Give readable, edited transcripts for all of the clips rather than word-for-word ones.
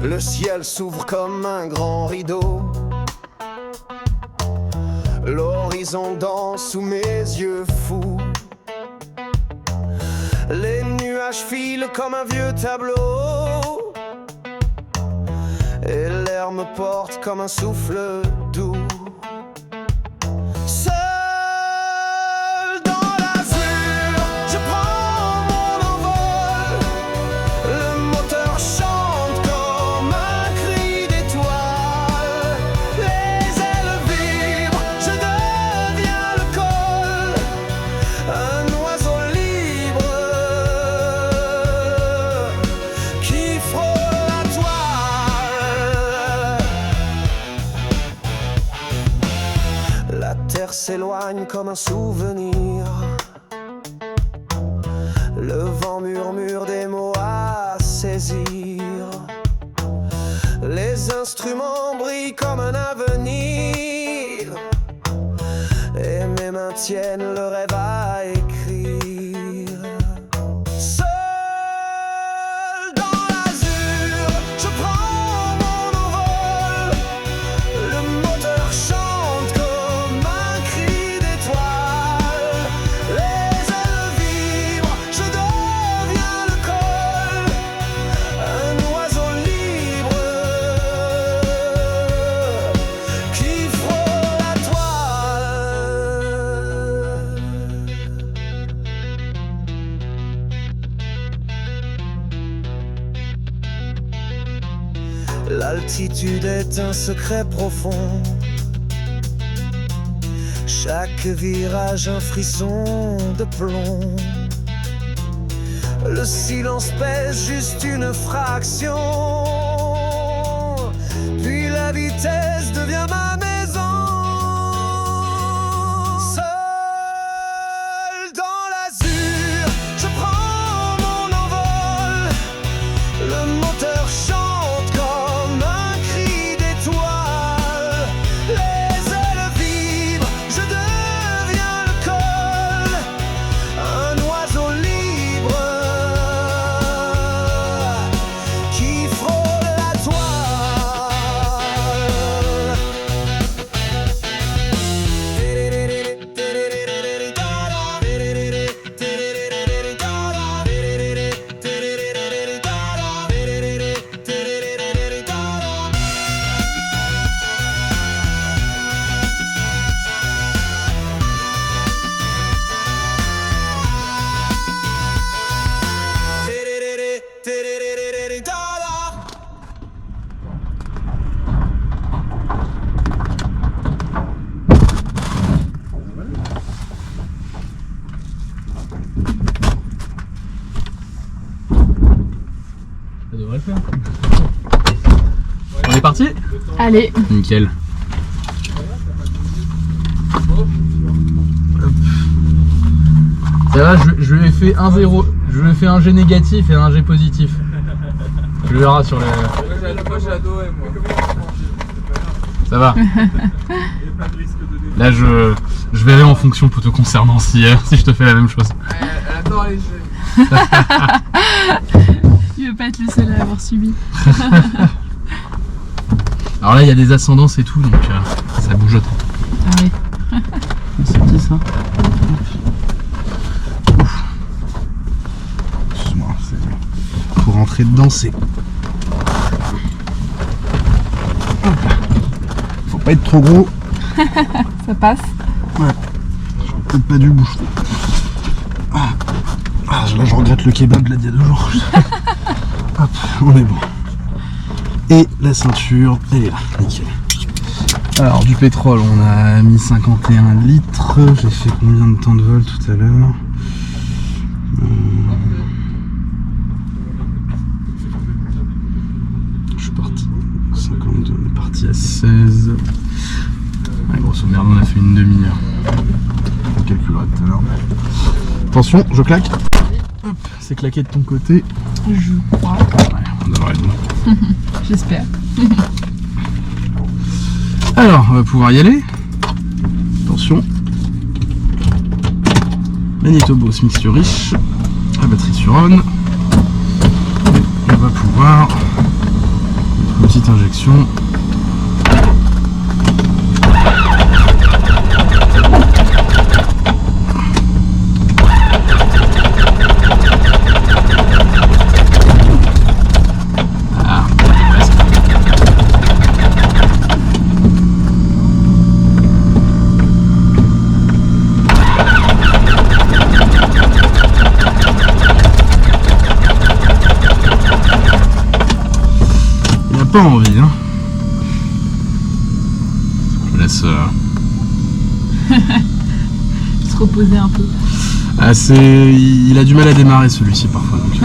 Le ciel s'ouvre comme un grand rideau. L'horizon danse sous mes yeux fous. Les nuages filent comme un vieux tableau. Et l'air me porte comme un souffle doux. Seul dans l'azur, je prends mon envol. Le moteur chante comme un cri d'étoile. Les ailes vibrent, je deviens le col. Un oiseau libre qui frôle la toile. La terre s'éloigne comme un souvenir. Le vent murmure des mots à saisir. Les instruments brillent comme un avenir. Et mes mains tiennent le rêve à écrire. Seul dans l'azur, je prends mon envol. Le moteur chante comme un cri d'étoile. Les ailes vibrent, je deviens le col. Un oiseau libre qui frôle la toile. L'altitude est un secret profond. Chaque virage un frisson de plomb. Le silence pèse juste une fraction. Puis la vitesse devient ma maison. Seul dans l'azur, je prends mon envol. Le moteur chante comme un cri d'étoile. Les ailes vibrent, je deviens le col. Un oiseau libre qui frôle la toile. Ça devrait le faire. On est parti? Allez. Nickel. Ça va, je lui ai fait un 0. Je lui ai fait un G négatif et un G positif. Tu le verras sur les... Moi j'ai adoré moi. Ça va. Là je verrai en fonction pour te concernant si je te fais la même chose. Elle adore les jeux. Il veut pas être le seul à l'avoir subi. Alors là il y a des ascendances et tout donc ça bouge autant. Ah oui. C'est petit ça. Excuse-moi, pour rentrer dedans c'est... Faut pas être trop gros. Ça passe. Ouais. J'aurais peut-être pas dû bouger. Là je regrette le kebab là d'il y a 2 jours. Hop, on est bon. Et la ceinture, elle est là, nickel. Alors du pétrole, on a mis 51 litres. J'ai fait combien de temps de vol tout à l'heure? Je suis parti 52, on est parti à 16. Ouais, grosso merdo, on a fait une demi-heure. On calculera tout à l'heure. Attention, je claque. Hop, c'est claqué de ton côté. Je crois. Ouais, on devrait être bon. J'espère. Alors, on va pouvoir y aller. Attention. Manitobo mixture riche. La batterie sur on. Et on va pouvoir mettre une petite injection. Pas envie, hein. Je laisse Se reposer un peu. Ah, il a du mal à démarrer celui-ci parfois. Donc...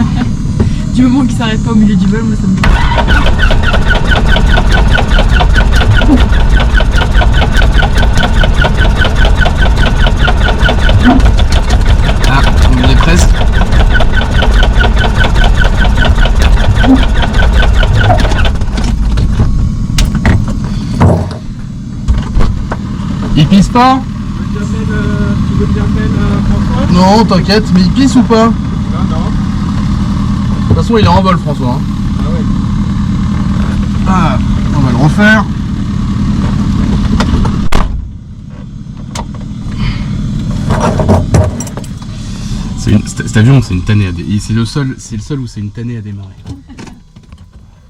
Du moment qu'il s'arrête pas au milieu du vol, moi ça me plaît. Ah, on y est presque. Il pisse pas? Tu veux que j'appelle François? Non, t'inquiète, mais il pisse ou pas? Non, non. De toute façon, il est en vol, François. Hein. Ah ouais. Ah, on va le refaire. Cet avion, c'est une tannée à démarrer. C'est le seul où c'est une tannée à démarrer. Hop,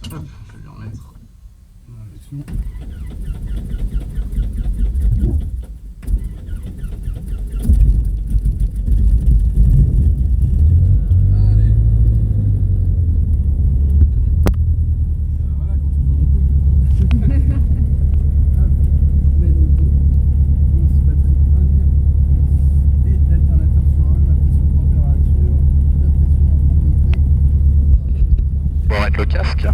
je vais lui remettre l'injection. Le casque.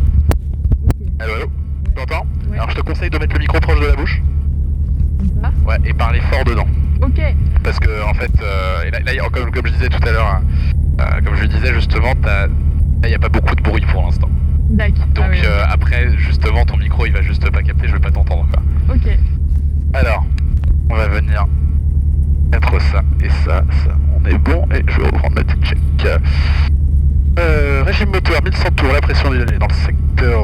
Allô, allô, tu m'entends? Alors je te conseille de mettre le micro proche de la bouche. Ouais, et parler fort dedans. Ok. Parce que en fait, et là, comme je disais tout à l'heure, comme je le disais justement, il n'y a pas beaucoup de bruit pour l'instant. D'accord. Donc après, justement, ton micro il va juste pas capter, je vais pas t'entendre quoi. Ok. Alors, on va venir mettre ça et ça, on est bon, et je vais reprendre ma petite check. Régime moteur, 1100 tours, la pression est dans le secteur...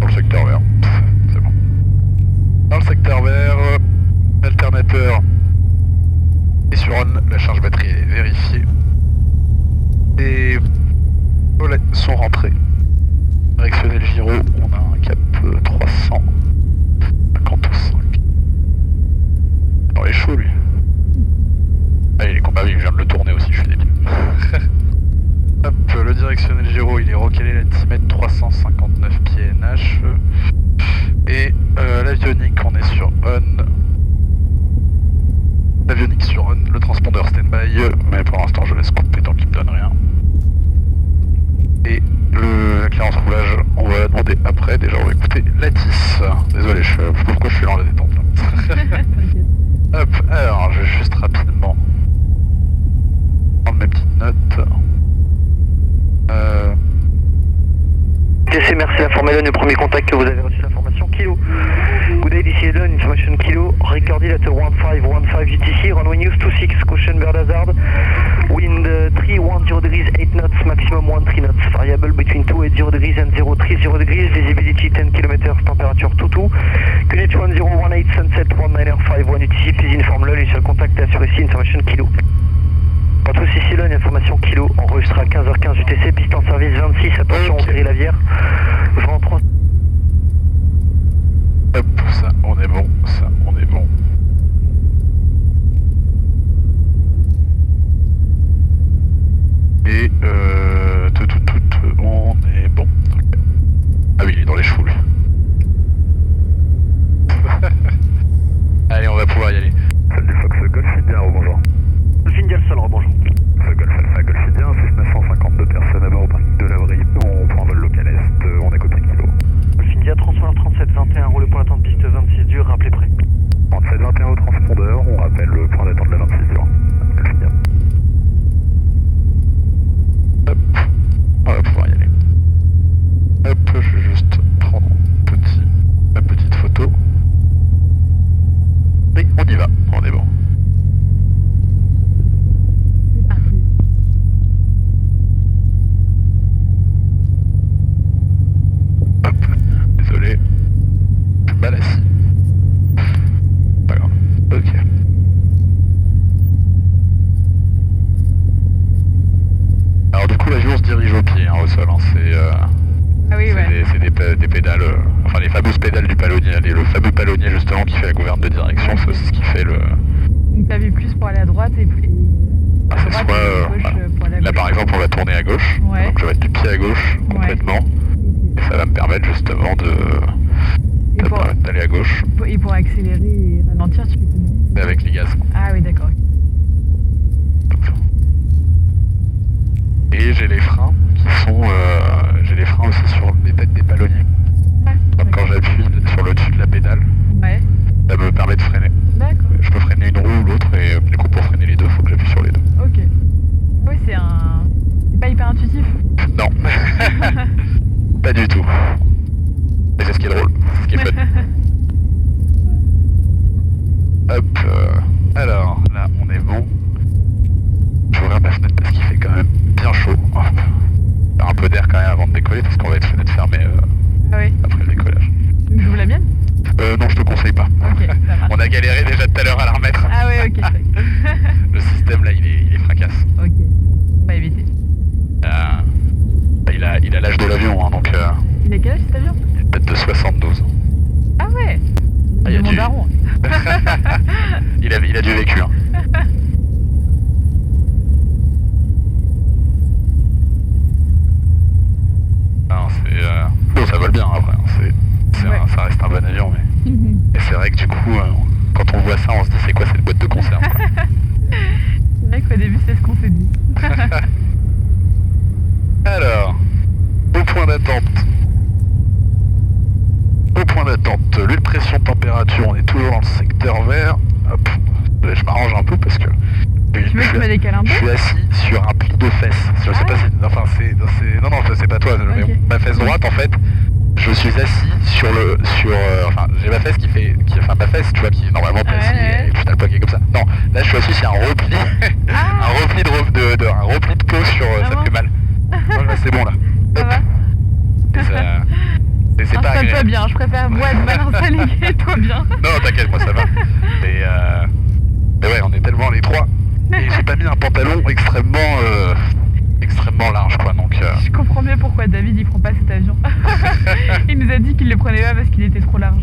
Dans le secteur vert, c'est bon. Dans le secteur vert, alternateur et sur on, la charge batterie est vérifiée. Et volets sont rentrés. Directionner le gyro, on a un cap 355. Alors il est chaud lui. Ah il est combat, oui, je viens de le tourner aussi, je suis débile. Hop, le directionnel gyro il est recalé la 10 mètres 359 pieds NH. Et l'avionique on est sur on. L'avionique sur on, le transpondeur stand-by, mais pour l'instant je laisse couper tant qu'il me donne rien. Et la clearance roulage, on va la demander après, déjà on va écouter la 10. Désolé, pourquoi je suis dans la détente là. Hop, alors je vais juste rapidement prendre mes petites notes. TC, merci l'informer Elon, le premier contact que vous avez reçu l'information Kilo. Good day, this is Elon, information Kilo, recorded at 1515 UTC, runway news 26, caution bird hazard, wind 310 degrees 8 knots, maximum 13 knots, variable between 280 degrees and 030 degrees, visibility 10 km, temperature 22, QNH 1018 sunset 19R51 UTC, please inform LOL et sur le contact assuré ici, information Kilo. Entre ici Elon, information Kilo, enregistré à 15h15 UTC, piste en service 26, attention, on la Vière, vent 3. Hop, ça on est bon, ça on est bon. Et on est bon. Okay. Ah oui, il est dans les choux lui. Allez, on va pouvoir y aller. Salut Fox Golf India, bonjour. Golf India, le sol, bonjour. Golf Alpha, Golf India, 6952 personnes à bord au parking de l'abri. On prend un vol local est, on est côté Kilo. Golf India, transfert 3721, roule pour l'attente piste 26. palonnier, le fameux palonnier justement qui fait la gouverne de direction, c'est aussi ce qui fait le... Donc t'avais plus pour aller à droite et plus. Ah, c'est droite soit, et gauche voilà. pour aller à Là gauche. par exemple on va tourner à gauche, Ouais. donc je vais mettre du pied à gauche complètement, et ça va me permettre justement Et pour, d'aller à gauche, et pour accélérer et ralentir, tu fais comment? et avec les gaz. Ah oui, d'accord. Et j'ai les freins qui sont... j'ai les freins aussi sur les têtes des palonniers. Donc quand j'appuie sur le dessus de la pédale, Ouais, ça me permet de freiner. d'accord. Je peux freiner une roue ou l'autre et du coup pour freiner les deux, faut que j'appuie sur les deux. Ok. Oui, c'est un. C'est pas hyper intuitif. Non, pas du tout. Mais c'est ce qui est drôle, c'est ce qui est fun. Hop, alors là on est bon. Je vais ouvrir ma fenêtre parce qu'il fait quand même bien chaud. Hop. Faire un peu d'air quand même avant de décoller parce qu'on va être fenêtre fermée Ah oui. après le décollage. Donc j'ouvre la mienne? Non, je te conseille pas. Ok, ça marche. On a galéré déjà tout à l'heure à la remettre. Ah ouais, ok. Le système là il est fracasse. Ok. On va éviter. Il a l'âge de l'avion hein, donc Il a quel âge cet avion? il est peut-être de 72. Ah ouais. Ah, il y a Mon du- daron. il a du vécu hein. Non, c'est bon, ça vole bien après, hein. Ouais. Ça reste un bon avion mais... Et c'est vrai que du coup quand on voit ça on se dit c'est quoi cette boîte de conserve quoi. C'est vrai qu'au début, c'est ce qu'on s'est dit. Alors, au point d'attente. Au point d'attente, l'huile pression température, on est toujours dans le secteur vert. Hop, je m'arrange un peu parce que Tu veux que je me décale un je peu? suis assis sur un pli de fesses. Je sais pas si... Enfin, non, c'est pas toi. Mais Ok. ma fesse droite, en fait, je suis assis sur le... enfin, j'ai ma fesse enfin, ma fesse, tu vois, qui est normalement pas assis Ouais. et puis t'as le poignet comme ça. Non, là, je suis assis sur un repli. Ah. un repli de peau sur... Ah ça bon fait mal. Non, là, c'est bon, là. Ça va? Et ça... C'est pas Installe-toi agréable. bien, je préfère moi être mal installé que toi bien. Non, t'inquiète, moi ça va. Mais ouais, on est tellement les trois. Et j'ai pas mis un pantalon extrêmement large, quoi. Donc, Je comprends mieux pourquoi David il prend pas cet avion. Il nous a dit qu'il le prenait pas parce qu'il était trop large.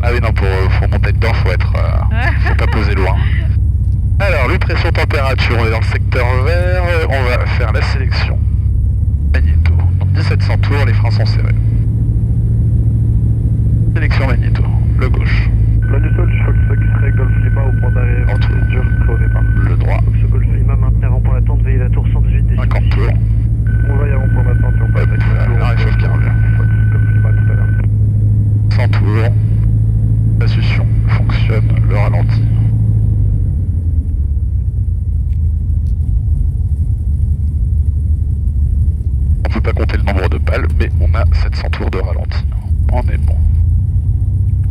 ah oui, non, pour monter dedans, faut pas peser loin. Alors, lui, pression température, on est dans le secteur vert. On va faire la sélection magnéto. Donc 1700 tours, les freins sont serrés. Sélection magnéto, le gauche, Manuel, je crois que c'est ça qui serait Golf Lima au point d'arrêt. En tout. Dur au départ. le droit, Ce Golf Lima maintenir en point d'attente, veillez la tour 118 des 50 tours. On va y avoir en point d'attente et on passe avec la réchauffe carburant. Golf Lima tout à l'heure. 100 tours. La succion fonctionne, le ralenti. On ne peut pas compter le nombre de pales, mais on a 700 tours de ralenti. On est bon.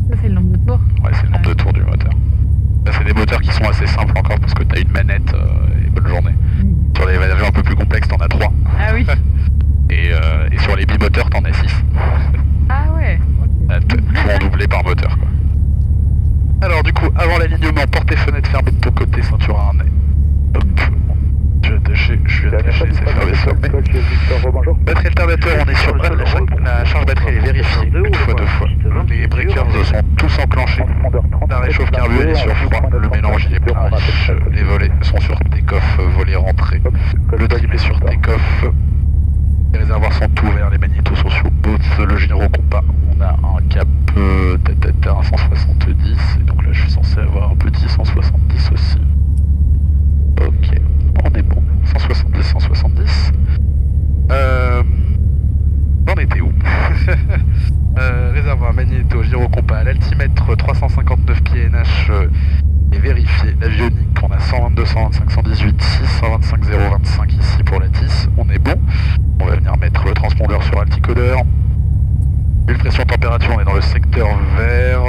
Ça c'est le nombre de tours. Ouais, c'est le nombre de tours du moteur. Là, c'est des moteurs qui sont assez simples encore parce que tu as une manette et bonne journée. Sur les avions un peu plus complexes, t'en as 3. Ah oui. Et sur les bimoteurs, t'en as 6. Ah ouais. Tout en doublé par moteur, quoi. Alors, du coup, avant l'alignement, porte et fenêtre fermées de ton côté, ceinture à harnais. Hop. Je suis attaché, c'est fermé sur le batterie alternateur, on est sur la charge batterie elle est vérifiée une fois, deux fois. Les breakers sont tous enclenchés. La réchauffe carburant est sur froid. Le mélange il est plein riche. Les volets sont sur take-off, volets rentrés. Le trim est sur take-off. Les réservoirs sont ouverts, les magnétos sont sur both. Le gyrocompas, on a un cap à 170. Et donc là je suis censé avoir un petit 170 aussi. Ok, on est bon. 170, 170. On était où? Réservoir magnéto, gyrocompas, l'altimètre 359 pieds NH est vérifié. L'avionique, on a 122, 125, 118, 6, 125, 025 ici pour la TIS. On est bon. On va venir mettre le transpondeur sur alticodeur. Huile pression température, on est dans le secteur vert.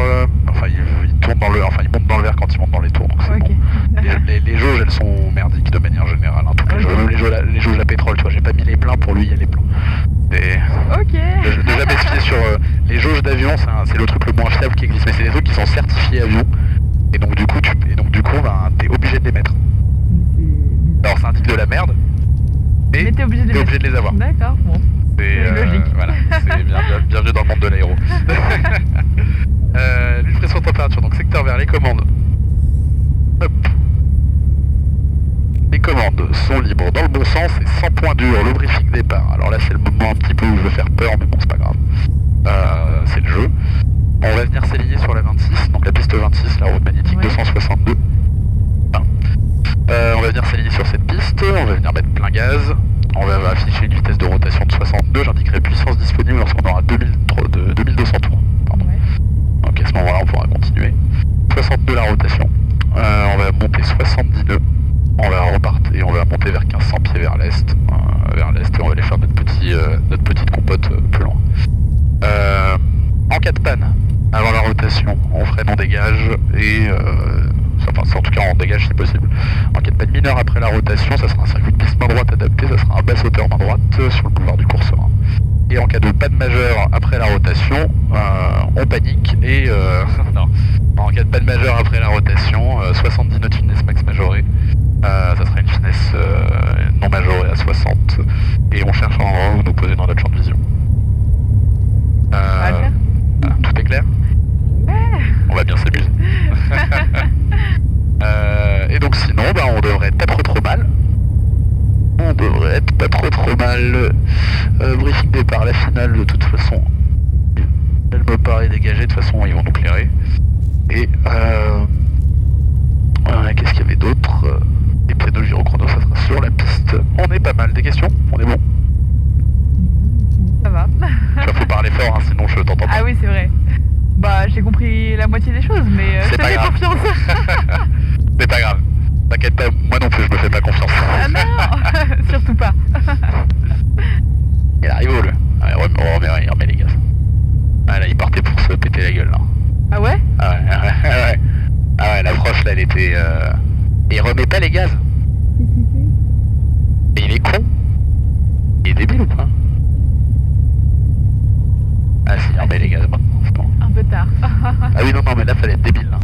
Enfin, il tourne dans le, enfin, il monte dans le vert quand il monte dans les tours. Donc c'est Ok. bon. Les jauges, elles sont merdiques de manière générale. Hein, toutes les jauges, même les jauges à pétrole, tu vois. J'ai pas mis les pleins pour lui, il y a les pleins. Ok. Ne jamais se fier sur les jauges d'avion, c'est le truc le moins fiable qui existe. Mais c'est des trucs qui sont certifiés avion. Et donc du coup, ben, t'es obligé de les mettre. Alors ça indique de la merde. Mais Mais t'es obligé de les les avoir. D'accord, bon. C'est logique. Voilà, c'est bienvenue dans le monde de l'aéro. Lutte pression température, donc secteur vert, les commandes. Hop. Les commandes sont libres dans le bon sens et 100 points durs, le briefing départ. Alors là c'est le moment un petit peu où je veux faire peur, mais bon c'est pas grave. C'est le jeu. On va venir s'aligner sur la 26, donc la piste 26, la route magnétique 262. On va venir s'aligner sur cette piste, on va venir mettre plein gaz. On va afficher une vitesse de rotation de 62, j'indiquerai puissance disponible lorsqu'on aura 2200 tours. Pardon. Donc à ce moment-là on pourra continuer. 62 la rotation. On va monter 70 nœuds. On va repartir et on va monter vers 1500 pieds vers l'est. Et on va aller faire notre petite compote plus loin. En cas de panne, avant la rotation, on freine, on dégage et en tout cas on dégage si possible. En cas de panne mineure après la rotation, ça sera un circuit de piste main droite adapté, ça sera un basse hauteur main droite sur le boulevard du Courserin. Et en cas de panne majeure après la rotation, on panique et non. En cas de panne majeure après la rotation, 70 nœuds de finesse max majorée. Ça sera une finesse non majorée à 60 et on cherche un endroit où nous poser dans notre champ de vision. Voilà, tout est clair? On va bien s'amuser. Et donc sinon, on devrait être pas trop mal. Briefing départ, la finale de toute façon. Elle me paraît dégagée, de toute façon ils vont nous clairer. Et qu'est-ce qu'il y avait d'autre? Les pianos, le gyrochrono, ça sera sur la piste. On est pas mal, des questions? On est bon? Ça va. Tu faut parler fort, hein, sinon je t'entends pas. Ah oui, c'est vrai. Bah, j'ai compris la moitié des choses, mais je te fais confiance. C'est pas grave. T'inquiète pas, moi non plus, je me fais pas confiance. Ah non, surtout pas. Il arrive où, le? Allez, il remet les gaz. Ah là, il partait pour se péter la gueule, là. Ah ouais? Ah ouais. Ah ouais, l'approche, là, elle était... Et il remet pas les gaz. Et il est con. Il est débile ou pas? Ah si, il remet les gaz maintenant, c'est bon. Un peu tard. Ah oui, non, mais là, fallait être débile, là.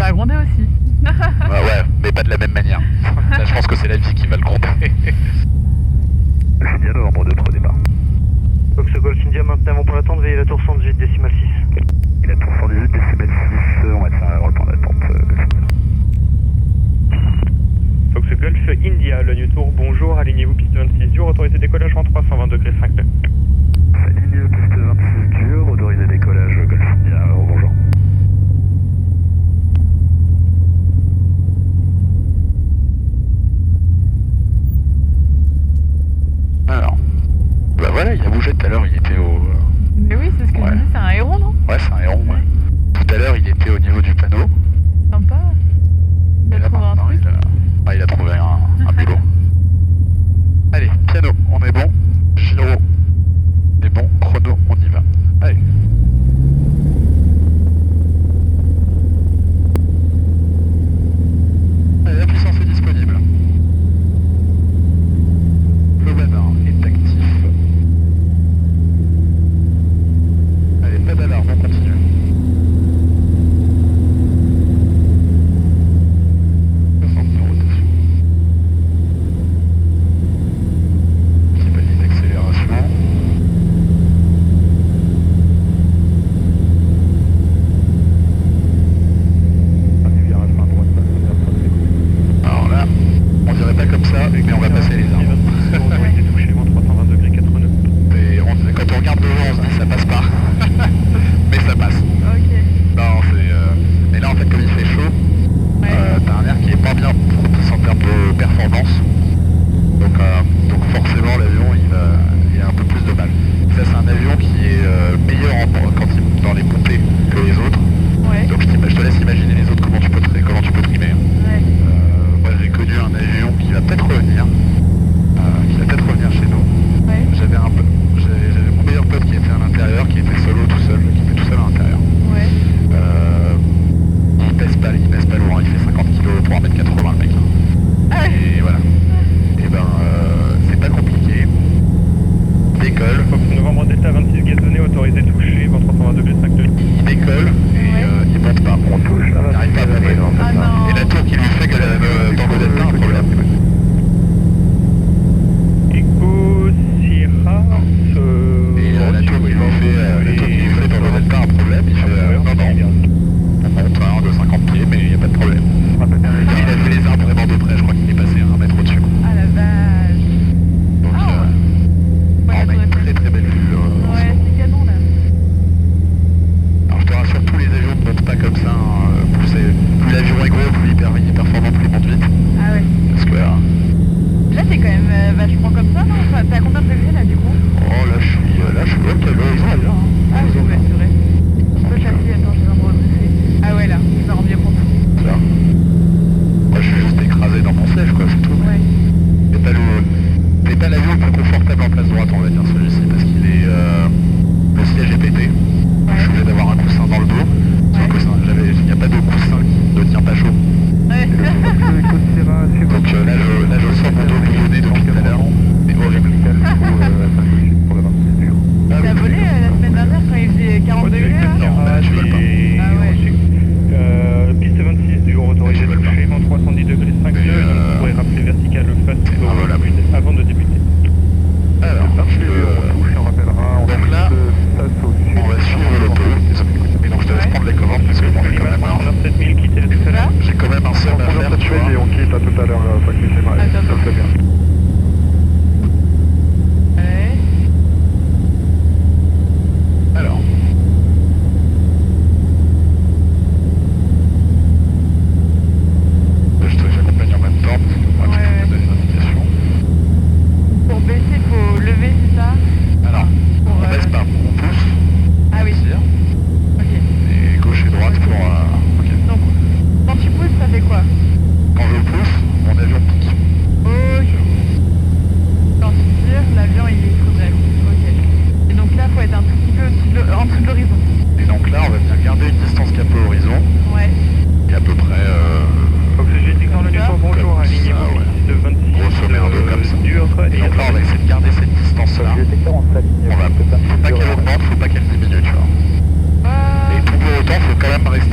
Ça a grondé aussi. Ouais, mais pas de la même manière. Là, je pense que c'est la vie qui va le gronder. C'est bien novembre 2 pour départ. Fox Golf India, maintenant avant pour l'attente, veillez la tour 118 décimal 6. Et la tour 118 décimal 6, on va te faire le point d'attente. Fox Golf India, le New Tour, bonjour, alignez-vous piste 26 dur, autorité décollage en 320 degrés 5 nœuds. Aligne piste 26 dur, autorisé décollage Golf India, bonjour. Alors, bah voilà, il a bougé tout à l'heure, il était au... Mais oui, c'est ce que je me dis, c'est un héron, non? Ouais, c'est un héron, ouais. Tout à l'heure, il était au niveau du panneau. Sympa. Il a trouvé un truc. Il a trouvé un bulot. Allez, piano, on est bon. Gyro, on est bon. Chrono, on y va. Allez. Allez, la puissance est disponible. Le radar est actif.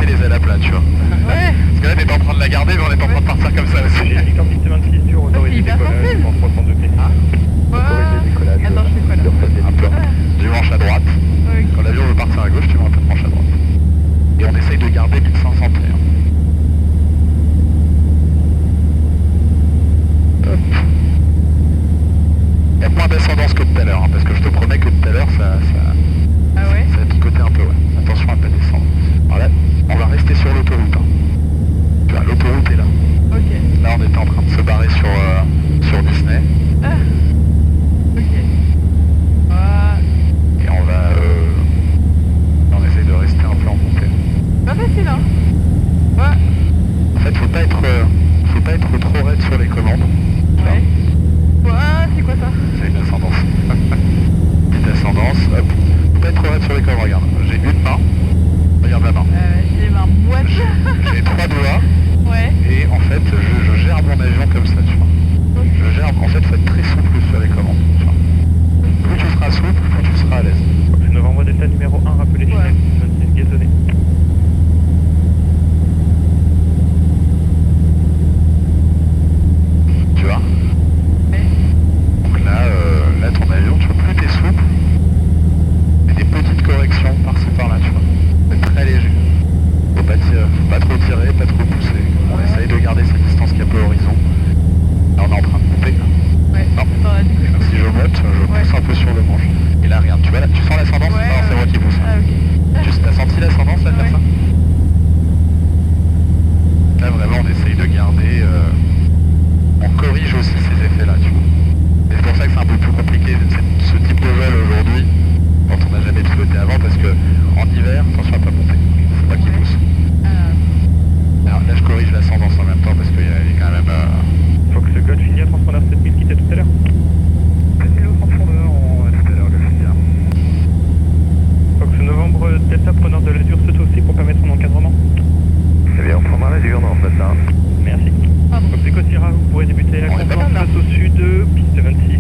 les ailes à plat, tu vois. Ouais. Parce que là, t'es en train de la garder, mais on est en train de partir comme ça aussi. J'ai Victor piste 26 sur autorisé hyper décollage, facile. vent 300 degrés. Attends, je fais quoi là? Un peu. Du manche à droite. Ouais. Quand l'avion veut partir à gauche, tu mets un peu de manche à droite. Et on essaye de garder 1500 pieds. Hop. Il y a moins d'ascendance que tout à l'heure, hein, parce que je te promets que tout à l'heure, ça a picoté un peu, ouais. Attention à ne pas descendre. Alors là, on va rester sur l'autoroute. Hein. Tu vois, l'autoroute est là. Ok. Là, on était en train de se barrer sur Disney. Ok. Et on essaye de rester un peu en montée. Pas facile, hein? Ouais. En fait, faut pas être trop raide sur les commandes. Ouais. C'est quoi ça? C'est une ascendance. Petite ascendance, hop. Faut pas être trop raide sur les commandes, regarde. J'ai une main. Regarde ma main. J'ai les mains boîtes. J'ai 3 doigts. Ouais. Et en fait, je gère mon avion comme ça, tu vois. Je gère, en fait, faut être très souple sur les commandes. Tu vois. Plus tu seras souple, plus tu seras à l'aise. C'est Novembre Delta numéro 1, rappelez final, 26 gazonné. Tu vois. Ouais. Donc là, ton avion, tu vois, plus t'es souple, et des petites corrections par-ci par-là, tu vois. Faut être très léger. Faut pas trop tirer, pas trop pousser. On essaye de garder cette distance qu'il y a peu à l'horizon. Là, on est en train de monter. Ouais. Non. Attends, là, du coup, Si je monte, je pousse un peu sur le manche. Et là, regarde, tu vois là, tu sens l'ascendance? Ouais, Non, c'est moi qui pousse. Ah, ok. Tu as senti l'ascendance là, de faire Ouais. ça? Là, vraiment, on essaye de garder... on corrige aussi ces effets-là, tu vois. Et c'est pour ça que c'est un peu plus compliqué, ce type de vol aujourd'hui, quand on n'a jamais piloté avant, parce que en hiver, attention à pas monter. C'est moi qui pousse. Alors là, je corrige l'ascendance en même temps, parce qu'il est quand même... Fox Golf India, transpondeur 7000 quitté tout à l'heure. C'est le transpondeur, tout à l'heure, le India. Fox Novembre Delta, preneur de l'Azur, saute aussi pour permettre son encadrement. Eh bien, on prendra l'Azur dans ce matin. Merci. Pardon. Fox Echo Sierra, vous pourrez débuter la On est pas confiance mal, là. au sud, piste 26,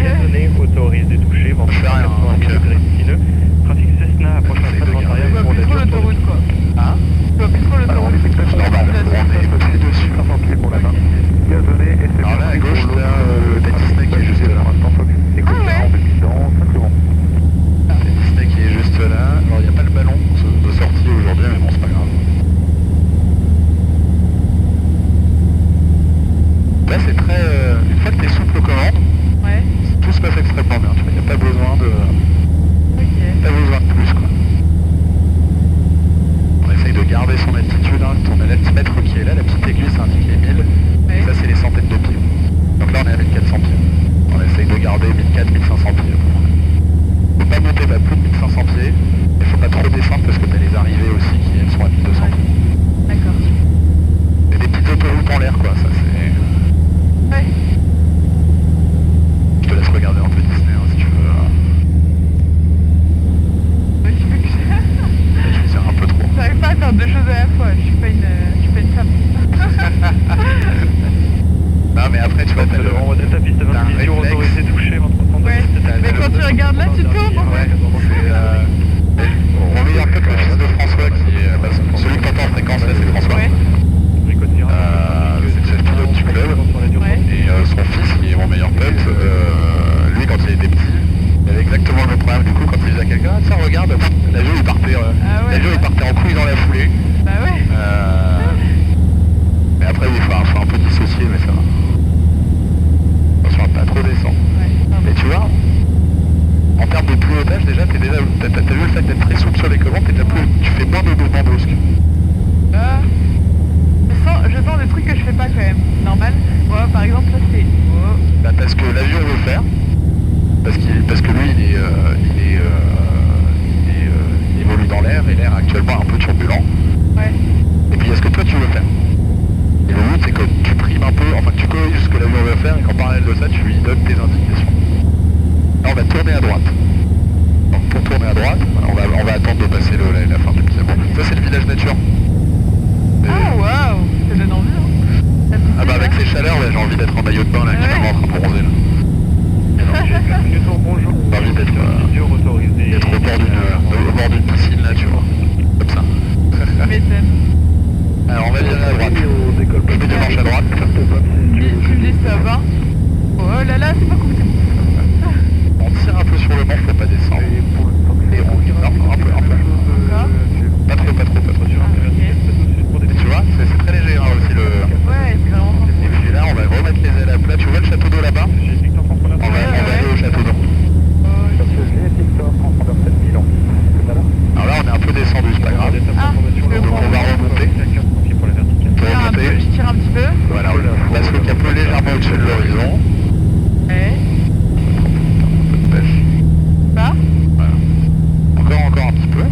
gazonné, autorisé touché, vent Je fais rien, 80 donc, degrés sineux. Trafic Cessna, approche j'essaie un de train garder arrière Je vois pour plus trop l'Azur. l'autoroute, quoi. Hein? Je vois plus trop l'autoroute. Normal, on est dessus. Pour la main. Gazonné et c'est Alors là, à gauche, t'as Disney qui est juste là. Ah ouais. dans 5 secondes. T'as Disney qui est juste là. Alors, il n'y a pas le ballon de sortie aujourd'hui, mais bon, c'est pas grave. Là, c'est très... une fois que t'es souple aux commandes, Ouais. tout se passe extrêmement bien. Tu vois, il n'y a pas besoin de... Ok. Pas besoin de plus, quoi. On essaye de garder son altitude, hein. On a l'altimètre qui est là, la petite aiguille, ça indique les 1000. Ouais. Et ça, c'est les centaines de pieds. Donc là, on est à 1400 pieds. On essaye de garder 1400, 1500 pieds. Faut pas monter à plus de 1500 pieds. Il faut pas trop descendre parce que t'as les arrivées aussi qui elles sont à 1200 pieds. D'accord. Et des petites autoroutes en l'air, quoi. Ça, c'est... Ouais. Je te laisse regarder un peu Disney, hein, si tu veux. Ouais, je veux que Je vais dire un peu trop. j'arrive pas à faire deux choses à la fois. Je suis pas une femme. Non, mais après, tu vois, t'as le... Novembre Delta, piste T'as un 26 jours, réflexe. autorisé touché, vent 300 Ouais. degrés. Mais quand tu regardes là, tu tournes en fait. Ouais, on regarde peut-être le fils de François qui est... Bah, celui que t'entends en fréquence là, c'est François. Ouais. C'est le chef pilote du club. Ouais. Et son fils, qui est mon meilleur pote, lui, quand il était petit, il avait exactement le même problème. Du coup, quand il disait à quelqu'un, ah, tiens, regarde, l'avion il partait, Ah ouais. l'avion il partait en couille dans la foulée. Bah ouais. Mais après, il faut un peu dissocier, mais ça va. Attention à pas trop descendre. Ouais. Mais tu vois, en termes de pilotage, déjà, t'as vu le fait d'être très souple sur les commandes, tu fais moins de mouvements brusques. Je sens des trucs que je fais pas quand même. Normal. Ouais, par exemple, ça c'est. Oh. Bah, parce que l'avion veut le faire. Parce que lui, il évolue dans l'air, et l'air actuellement est un peu turbulent. Ouais. Et puis il y a ce que toi tu veux faire. Et le but c'est que tu primes un peu, enfin que tu corriges ce que l'avion veut faire et qu'en parallèle de ça tu lui donnes tes indications. Là on va tourner à droite. Donc pour tourner à droite, on va attendre de passer la fin du petit. Bon, ça c'est le village nature. Ah waouh. Ça donne envie, hein. Ah bah avec ces chaleurs là j'ai envie d'être en maillot de bain là, qui est vraiment en train de bronzer là. Bonjour. J'ai envie d'être autorisé. au bord d'une piscine là tu vois. Comme ça. Tu m'étonnes. gauche à droite. Tu me dis stop, hein. Oh là là, c'est pas compliqué. On tire un peu sur le manche pour pas descendre. Et on tire un peu. Encore. Pas trop sur un peu. Ok. Et tu vois, c'est très léger hein, aussi le... Ouais, c'est vraiment sympa. Et puis là, on va remettre les ailes à plat. Tu vois le château d'eau là-bas? On va aller au château d'eau. Alors là, on est un peu descendu, c'est pas grave. Ah, Donc on va remonter. Je tire un petit peu. Voilà, on passe le capot légèrement au-dessus de l'horizon. Ouais. Un peu de pêche. Pas. Voilà. Encore un petit peu.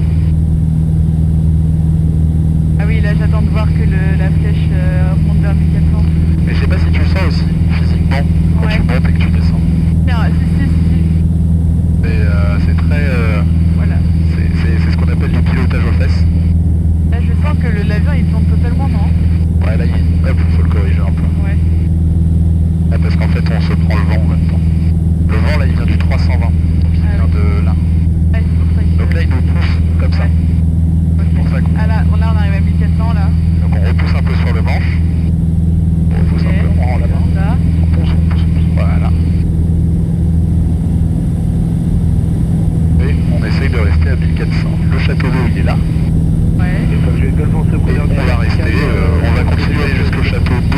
Ah oui, là j'attends de voir que la flèche remonte vers 1400. Mais je sais pas si tu le sens aussi, physiquement, quand Ouais. tu montes et que tu descends. Tiens, si. C'est très... Voilà. c'est ce qu'on appelle du pilotage aux fesses. Là je sens que l'avion il tourne totalement, non? Ouais, là, hop, faut le corriger un peu. Ouais. Ah, parce qu'en fait, on se prend le vent en même temps. Le vent, là, il vient du 320. Donc, il vient de là. Ah, c'est pour ça qu'il... Donc là, il nous pousse comme ça. Ok. pour ça qu'on- Ah là, on arrive à 1400 là. Donc, on repousse un peu sur le manche. On repousse un peu, on rend là-bas. Comme ça. On pousse. Voilà. Et on essaye de rester à 1400. Le château d'eau, il est là. Ouais. Et on va rester, on va continuer aller jusqu'au château d'eau.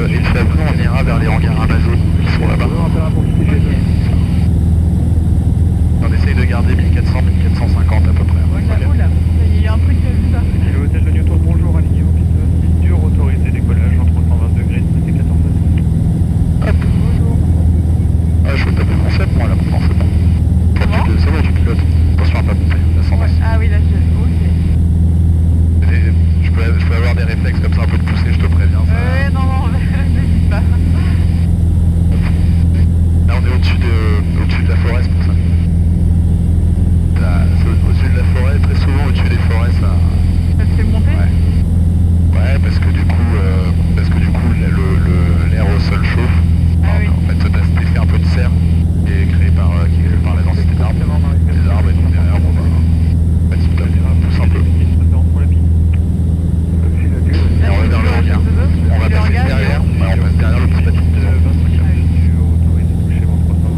Et puis après, on ira vers les hangars Amazon qui sont là-bas. On essaye de garder 1400, 1450 à peu près. Oula, oula. Il y a un truc qui a vu ça. Le hôtel de Newton, bonjour, alignez-vous, piste dur, autorisé décollage en 320 degrés, c'était 14 heures. Hop. Ah, je peux taper le concept, moi, là, maintenant, c'est bon. Comment C'est bon, tu pilotes. Attention à pas monter, la Ouais. tendance. Ah oui, là je... Ok. Je peux avoir des réflexes comme ça, un peu de pousser, je te préviens. Ça... Ouais, non, n'hésite pas. Là, on est au-dessus de la forêt, c'est pour ça. Au-dessus de la forêt, très souvent, au-dessus des forêts, ça... Ça te fait monter? Ouais, parce que du coup, l'air au sol chauffe. Ah oui. En fait, t'as cet effet un peu de serre qui est créé par la densité d'arbres. Les arbres, et donc derrière, bon, bah, tu pousse un peu. Et on va vers le hangar. On va passer derrière, on passe derrière le petit bâtiment.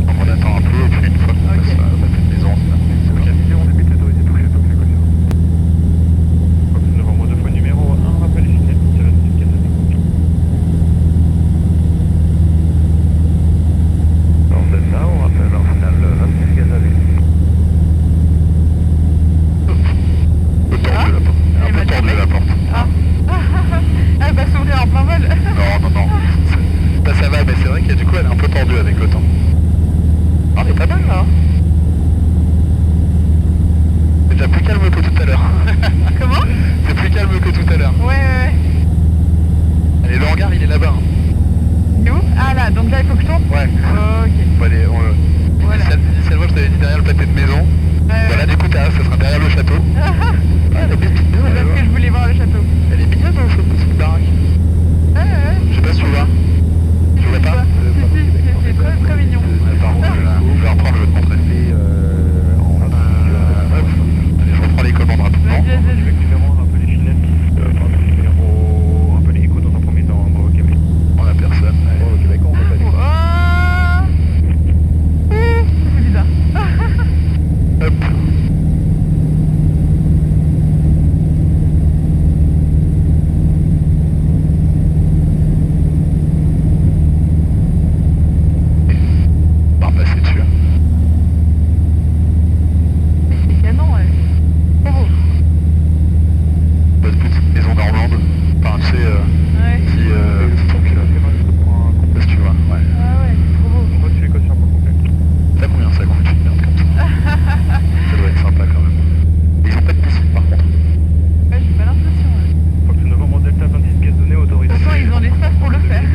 Donc on attend un peu, et puis une fois qu'on passe cette maison, c'est ok. Novembre 2 fois numéro 1, rappel final, on rappelle en final 26 Gazaville. Un peu tordu la porte. Ah. Elle va s'ouvrir en plein vol. Non. Ça va, mais c'est vrai que du coup elle est un peu tordue avec le temps. Ah, elle est pas mal là. C'est déjà plus calme que tout à l'heure. Comment? C'est plus calme que tout à l'heure. Ouais. Allez, le hangar il est là-bas. Et où? Ah là, donc là il faut que je tourne? Ouais. Ok. Bon, allez, Voilà. initialement je t'avais dit derrière le pâté de maison. Voilà, du coup ça sera derrière le château. Ah, elle est bien mignonne, C'est parce que je voulais voir le château. elle est mignonne dans cette petite baraque. Ouais. Je sais pas si tu vois. Tu vois pas? Si, c'est très très mignon. Attends, je vais reprendre, je vais te montrer. Hop. Allez, je reprends les commandes rapidement. Vas-y. Numéro 1, rappelez Finel, numéro... rappelez Echo dans un premier temps, Bravo Québec. On a personne. Allez. Bravo Québec, on va pas dire. C'est bizarre. Hop. On va repasser dessus. C'est canon, ouais. Bravo. Notre petite maison normande. Enfin, tu sais, Ouais. si tu vois, ouais. Ah ouais, c'est trop beau. On reçu les cautions pour complet. T'as combien ça coûte une merde comme ça? Ça doit être sympa quand même. Ils ont pas de piscine par contre. Ouais, j'ai pas l'impression. Ouais. Fox Novembre Delta 26 gazonné, De autorisé. toute façon, ils ont l'espace pour le faire. Ouais.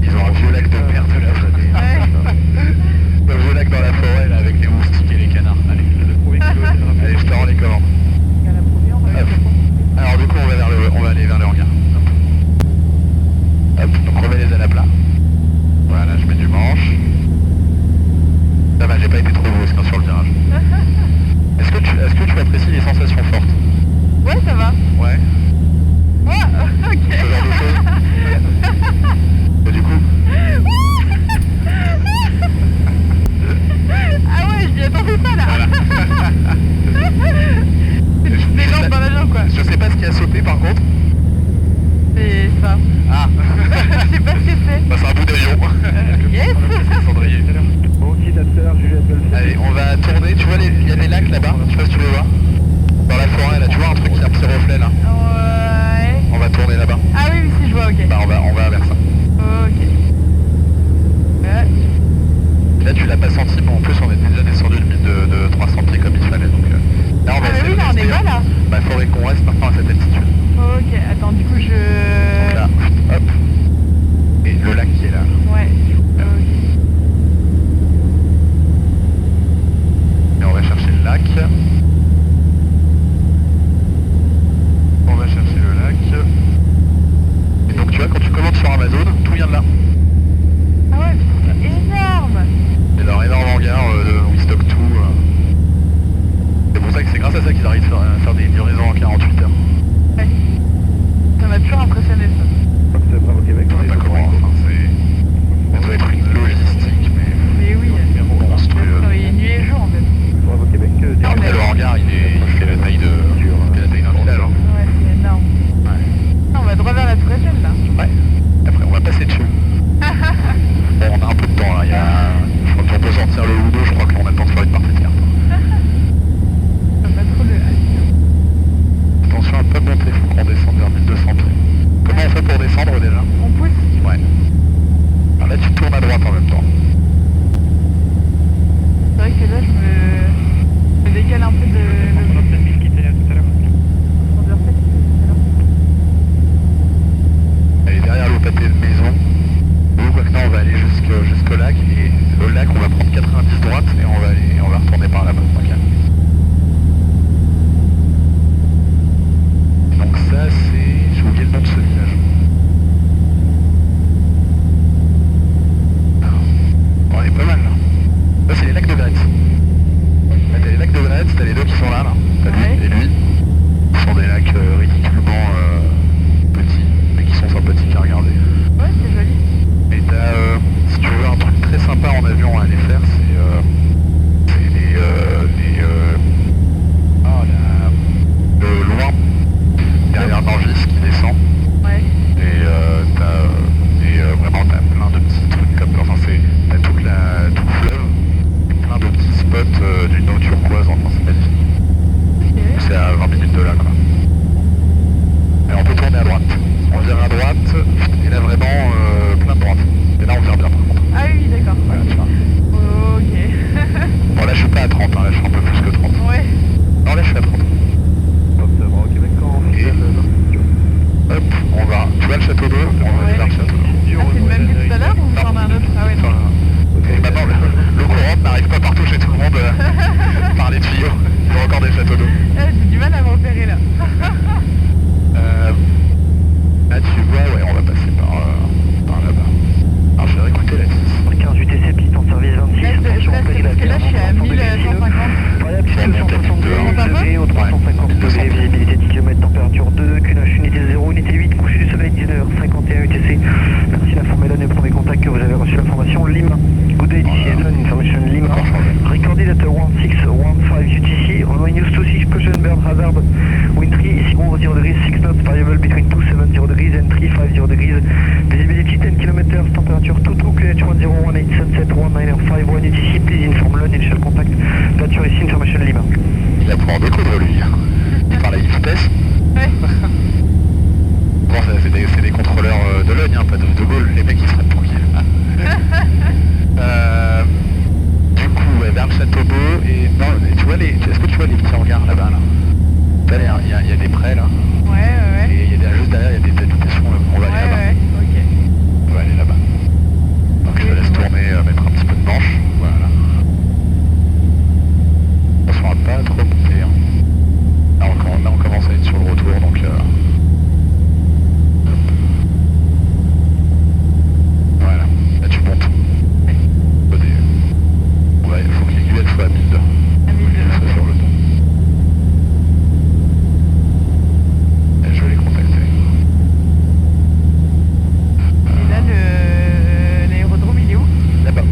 Ils ont un vieux lac de mer de la vallée. Ouais. Le vieux lac dans la forêt là avec les moustiques et les canards. Allez, allez, je te rends les commandes. Il y a la première, on va Hop. Alors du coup on va aller vers le hangar. Hop, donc on remet les ailes à plat. Voilà, je mets du manche. Ça va, j'ai pas été trop brusque sur le virage. Est-ce que tu apprécies les sensations fortes? Ouais, ça va. Ouais. Ouais, ok. c'est ça là. Voilà. C'est des lampes dans l'avion quoi. Je sais pas ce qui a sauté par contre. C'est ça. Ah. Je sais pas ce que c'est. Bah, c'est un bout d'avion. Yes. Cendrier. Allez, on va tourner. Tu vois, il y a des lacs là-bas. Je sais pas si tu les vois. Dans la forêt là, tu vois un truc qui a un petit reflet là. Ouais. On va tourner là-bas. Ah oui, si je vois, ok. Bah, on va vers ça. Ok. Ouais. Et là, tu l'as pas senti, mais en plus, on est déjà descendu limite de 300 pieds comme il fallait. Donc là, on va Ah essayer oui, de là on est rester, bas là. Bah, faudrait qu'on reste maintenant à cette altitude. Ok, attends, du coup je... Donc là, hop. Et le lac qui est là. Ouais. Ok. Et on va chercher le lac. On va chercher le lac. Et donc tu vois, quand tu commandes sur Amazon, tout vient de là. Ah ouais, c'est énorme. Et leur énorme hangar où ils stockent tout. C'est pour ça que c'est grâce à ça qu'ils arrivent à faire des livraisons en 48 heures. Ouais. Ça m'a toujours impressionné ça. Je sais pas comment, enfin c'est... Ça doit être une logistique, Mais oui, monstrueuse. travailler nuit et jour en fait. Après le hangar, il fait la taille d'un village. Hein. Ouais, c'est énorme. Ouais. Ah, on va droit vers la Tour Eiffel là. Ouais. Après, on va passer dessus. Bon, on a un peu de temps là. Quand on peut sortir le Ludo, je crois qu'on a le temps de faire une partie de carte. Pas trop de hâte. Attention à pas monter, faut qu'on descende vers 1200 pieds. Comment on fait pour descendre déjà? On pousse. Ouais. Alors là, tu tournes à droite en même temps. C'est vrai que là je me décale un peu de... Elle est derrière le pâté de maison. Nous, maintenant, on va aller jusqu'au lac. Et au lac, on va prendre 90 droite et on va retourner par là-bas. Ok. Et donc ça, c'est... J'ai oublié le nom de ce village. Bon, on est pas mal là. Là, c'est les lacs de Gretz. Là, t'as les lacs de Gretz, t'as les deux qui sont là. T'as lui Ouais. et lui. Ce sont des lacs ridiculement petits, mais qui sont sympathiques à regarder. Ouais, c'est joli. Et t'as, si tu veux un truc très sympa en avion à aller faire, c'est le loin derrière Norvis qui descend. Ouais. Et vraiment t'as plein de petits trucs comme enfin t'as tout le fleuve, plein de petits spots d'une eau turquoise, enfin c'est magnifique. Ok. C'est à 20 minutes de là quoi. Et on peut tourner à droite. On vire à droite et là vraiment plein de droite. Et là on vire bien par contre. Ah oui, d'accord. Voilà, tu vois. Ok. Bon là je suis pas à 30, hein, là je suis un peu plus que 30. Ouais. Non là je suis à 30. Et hop, on va. Tu vois le château d'eau? On va aller vers le château d'eau. Ah, c'est le même que tout à l'heure ou on en a un autre? Ah ouais, non. Et maintenant le courant n'arrive pas partout chez tout le monde par les tuyaux. Il y a encore des châteaux d'eau. J'ai du mal à me repérer là. Là tu vois, ouais on va passer par là-bas. Alors je vais réécouter la 10. 15 UTC, piste en service 26. Là, Attention, parce que là je suis à 1150. Variable puisque 162 degrés au 350 degrés, visibilité 10 km, température 2, QNH unité 0, unité 8, coucher du soleil 19h51 UTC. Merci l'informé là du premier contact que vous avez reçu l'information. Lima, good day, DC Edon, information Lima. Recorded at 1615 UTC, on news 26, caution bird hazard, wind 3, 0 degrees, 6 knots, variable between 270 degrees and 350 degrees, visibility 10 km, temperature 22, QNH 1018, sunset 1951 UTC, please inform Lone, initial contact, nature ici, information Lima. Il va pouvoir découdre lui. Il parle à vitesse. Ouais. Bon c'est des contrôleurs de Logne, hein, pas de Gaulle. Les mecs ils seraient tranquilles. Du coup ouais, vers le château d'eau et non, tu vois est-ce que tu vois les petits hangars là-bas là? Il y a des prés là. Ouais. Et juste derrière il y a des habitations, on va aller là-bas. Ouais, ok. On va aller là-bas. Donc je te laisse tourner, mettre un petit peu de manche. Voilà. Attention à pas trop monter. Hein. Là on commence à être sur le retour donc... Voilà, là tu montes. Il faut que l'aiguille soit à 1002. À 1002. Ça sur le dos. Et je vais les contacter. Et là l'aérodrome il est où? Là-bas.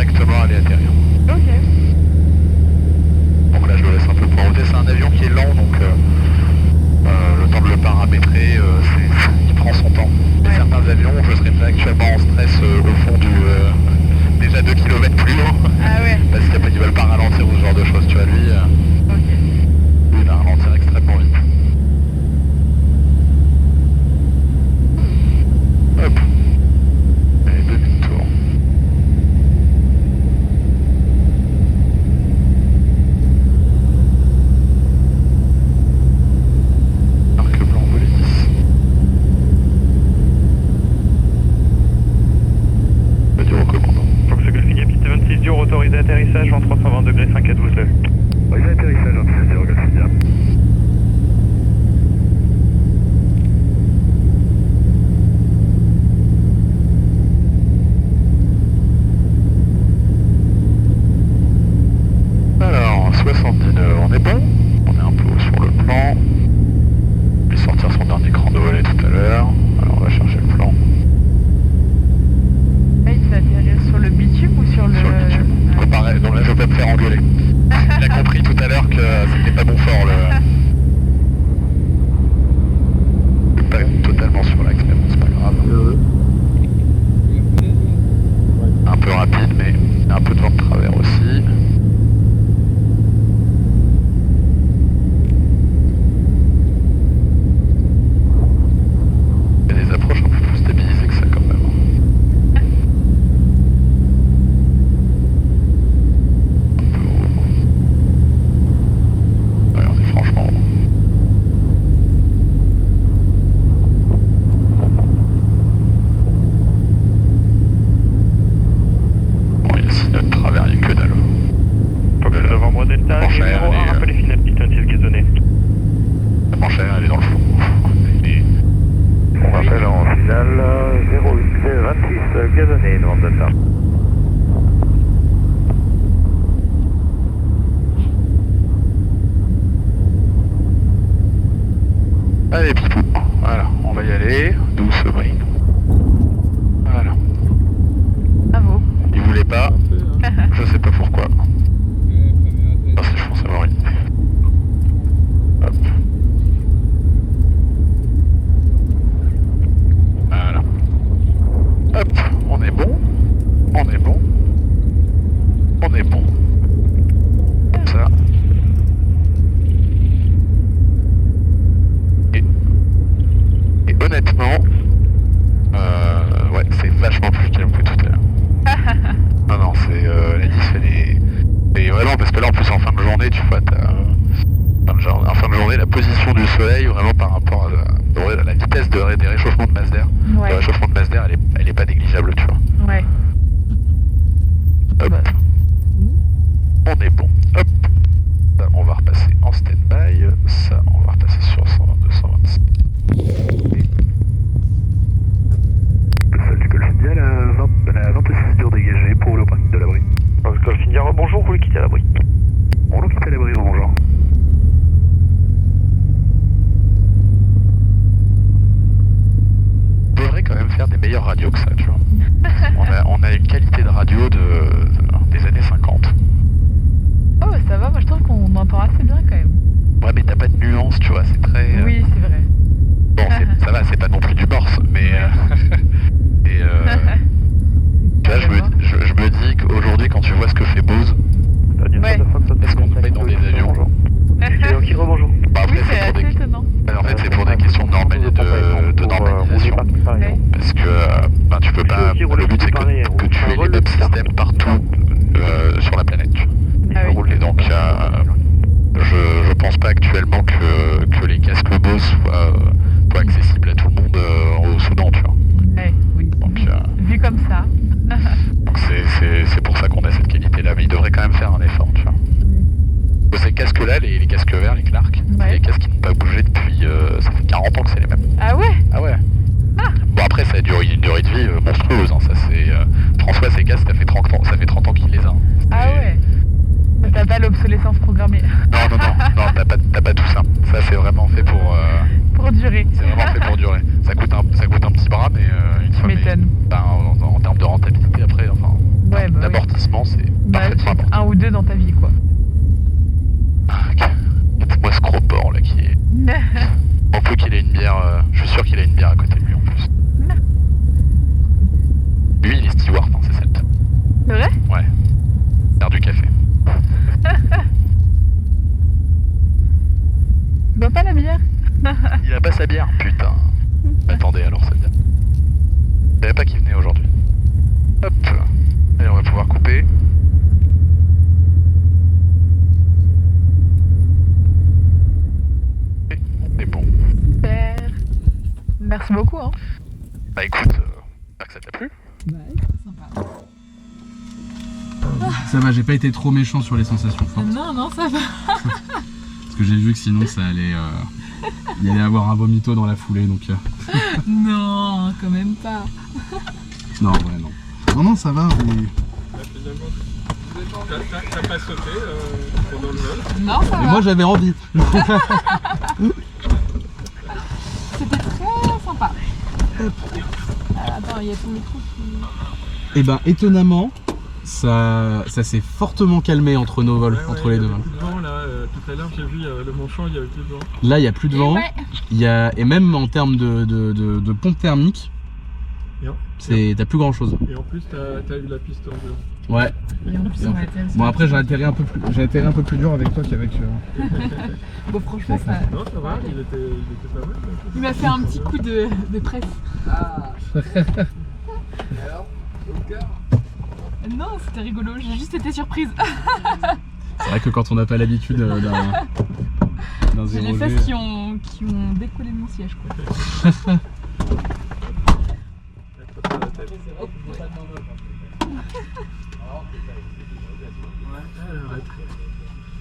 directement aller atterrir. Ok. Donc là je le laisse un peu pour router, c'est un avion qui est lent donc le temps de le paramétrer il prend son temps. Et Ouais. certains avions, je serais déjà actuellement en stress au fond du déjà 2 km plus haut Ah ouais. parce qu'ils veulent pas ralentir ou ce genre de choses, tu vois lui Ok. il va ralentir extrêmement vite. Hop. Et demi-tour. Arc blanc Bolidis. Radio au commandant. Fox Golf India, piste 26 dur, autorisé atterrissage en 320 degrés 5 à 12 nœuds. Autorisé atterrissage en 26 dur, Golf India. Alors, 70 nœuds, on est bon. On est un peu haut sur le plan. Il va sortir son dernier cran de volet tout à l'heure. Alors, on va chercher le plan. Là, il s'est atterrir sur le bitume ou sur le... Sur le bitume. Ah. Pareil, donc là, je vais pas me faire engueuler. Il a compris tout à l'heure que c'était pas bon fort le... Pas totalement sur l'axe, mais bon, c'est pas grave. Un peu rapide, mais un peu de vent de travers aussi. Il y a des approches un peu plus stabilisées que ça quand même. Un peu haut. Ouais, on est franchement haut. Bon, il y a 6 nœuds de travers, il n'y a que dalle. Fox Novembre Delta, Enchaîne, numéro 1, allez, rappelez final, piste 26 gazonné. La manchère, elle est dans le fond. Et On rappelle en finale 08 26 gazonné, Novembre Delta. allez, Pipou. Voilà, on va y aller. Doucement. Voilà. Bravo. Il voulait pas. Je sais pas pourquoi. Parce que je pense avoir une idée. Hop. Voilà. Hop, on est bon. On est bon. On est bon. Comme ça. Et honnêtement, ouais, c'est vachement plus calme que tout à l'heure. Non, non, c'est la liste, elle est... Et vraiment, parce que là, en plus, en fin de journée, tu vois, en fin de journée, la position du soleil, vraiment par rapport à la vitesse des réchauffements de masse d'air, Ouais. le réchauffement de masse d'air, elle est pas négligeable, tu vois. Ouais. Hop. Bah. On est bon. Hop. Ça, on va repasser en stand-by. Ça, on va repasser sur 122, 126. Le sol du Golf India, la 26 dur dégagée pour le principe de l'abri. Fox Golf India, bonjour, vous le quittez à l'abri. On le quitte à l'abri, bonjour. On devrait quand même faire des meilleures radios que ça, tu vois. On a une qualité de radio des années 50. Oh, ça va, moi je trouve qu'on entend assez bien quand même. Ouais, mais t'as pas de nuance, tu vois, c'est très... Oui, c'est vrai. Bon, ça va, c'est pas non plus du morse, mais... et tu vois, je me dis qu'aujourd'hui, quand tu vois ce que fait Bose, Ouais. est-ce qu'on paye dans des avions? Ok, rebonjour. Bah après, Oui, c'est c'est pour assez des... étonnant. En fait, c'est pour des questions de normalisation. Ouais. Parce que tu peux pas... Le but, c'est que tu aies les mêmes systèmes partout sur la planète. Tu vois. Ah oui. Et donc, je pense pas actuellement que les casques Bose soient accessibles à tout le monde au Soudan, tu vois. Ouais, oui. Donc, Vu comme ça. donc c'est pour ça qu'on a cette qualité-là, mais ils devraient quand même faire un effort, tu vois. Ces casques-là, les casques verts, les Clark, Ouais. c'est des casques qui n'ont pas bougé depuis... ça fait 40 ans que c'est les mêmes. Ah ouais. Ah ouais. Ah. Bon après, ça a une durée de vie monstrueuse, hein. Ça c'est... François, ces casques, ça fait 30 ans qu'il les a. Hein. Ah ouais. T'as pas l'obsolescence programmée. Non, t'as pas tout ça. Ça c'est vraiment fait pour... Pour durer. C'est vraiment fait pour durer. Ça coûte un petit bras, mais une fois... Tu m'étonnes. En termes de rentabilité après, enfin... Ouais. Ouais, bah oui. L'amortissement, c'est Bah, parfaitement check important. 1 ou 2 dans ta vie, quoi. Moi, ce gros porc là qui est. En plus qu'il ait une bière, je suis sûr qu'il a une bière à côté de lui en plus. Lui, il est steward, hein, c'est cette. C'est vrai? Ouais. Faire du café. Tu bois pas la bière? Il a pas sa bière, putain. Attendez alors sa bière. Je savais pas qu'il venait aujourd'hui. Hop. Allez, on va pouvoir couper. Et on est bon. Super. Merci beaucoup, hein. Bah écoute, j'espère que ça t'a plu. Ouais, c'est sympa. Ça va, j'ai pas été trop méchant sur les sensations fortes. Non, non, ça va. Parce que j'ai vu que sinon ça allait. Il allait avoir un vomito dans la foulée donc. Non, quand même pas. Non, ouais, non. Non, non, ça va. Mais... T'as pas sauté pendant le vol? Non, ça Mais va. moi j'avais envie. C'était très sympa. Attends, il y a ton micro qui... Et ben étonnamment, ça s'est fortement calmé entre nos vols, entre les deux vols. Il y avait plus de vent là, tout à l'heure j'ai vu le Manchon, il y avait plus de vent. Là, il n'y a plus de vent. Ouais. Et même en termes de pompe thermique, t'as plus grand chose. Et en plus t'as eu la piste en dehors. Ouais. Et en plus, on a été Bon après j'ai atterri un peu plus dur avec toi qu'avec. Bon, franchement, ça... Non ça va, il était pas mal. Il m'a fait un petit coup de presse. Non, c'était rigolo, j'ai juste été surprise. C'est vrai que quand on n'a pas l'habitude d'un J'ai les 0G. fesses qui ont décollé de mon siège, quoi. Alors,